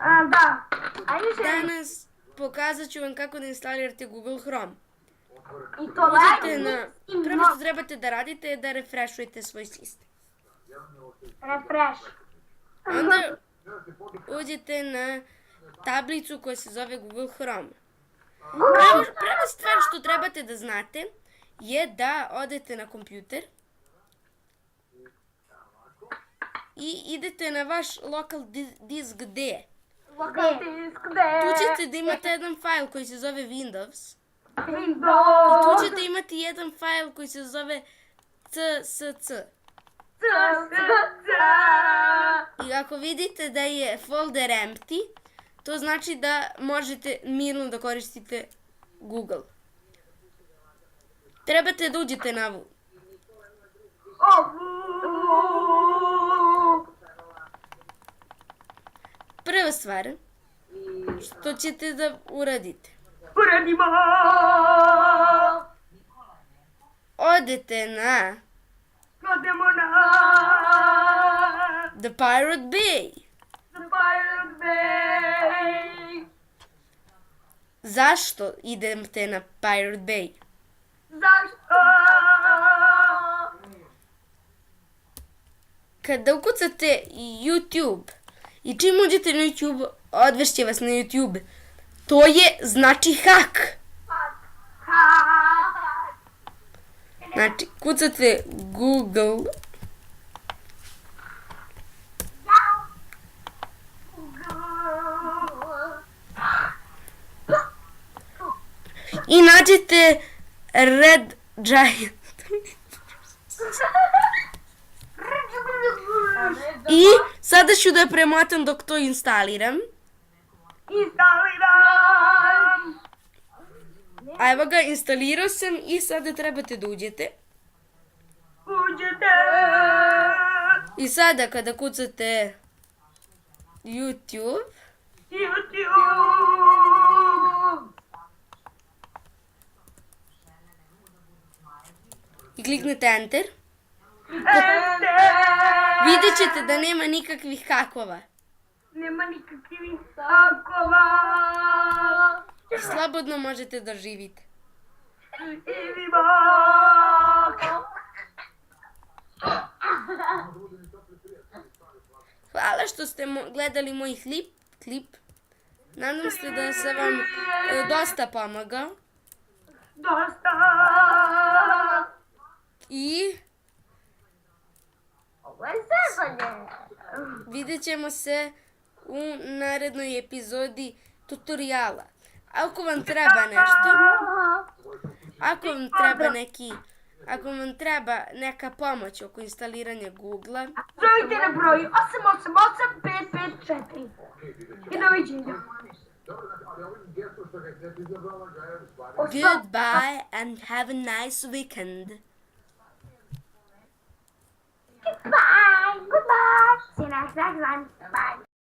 Da. Ajde se. Danas pokazat ću vam kako da instalirate Google Chrome. I to Uđete live na, i prvo što trebate da radite je da refreshujete svoj sistem. refresh. Onda uđete na tablicu koja se zove Google Chrome. Prva stvar što trebate da znate je da odete na kompjuter i idete na vaš local disk D. Local disk gde? Tu ćete da imate jedan fajl koji se zove Windows. Windows. I tu ćete imati jedan fajl koji se zove CSC. I ako vidite da je folder empty, to znači da možete mirno da koristite Google. Trebate da uđete na ovu. Prva stvar što ćete da uradite. Uradimo. Odete na Odemo na The Pirate Bay. The Pirate Bay. Zašto idete na Pirate Bay? Zašto? Kada ukucate YouTube i čim uđete na YouTube, odvešće vas na YouTube. To je znači hak. Znači, kucate Google i nađete Red Giant. I sada ću da premotam dok to instaliram. Instaliram. A evo ga, instalirao sam i sada trebate da uđete. Uđete. I sada kada kucate YouTube, YouTube. i kliknete Enter, Enter. vidjet ćete da nema nikakvih hakova. Nema nikakvih hakova. Slobodno možete da živite. Idimo. Hvala što ste gledali moj klip. Nadam se da sam vam dosta pomagao. Dosta. I Ovo je zezanje. vidjet ćemo se u narednoj epizodi tutoriala. Ako vam treba nešto, ako vam treba neka pomoć oko instaliranja Google-a, Zovite na broj 888-554. I doviđenja. goodbye and have a nice weekend. Goodbye. Goodbye. See you next time. Bye.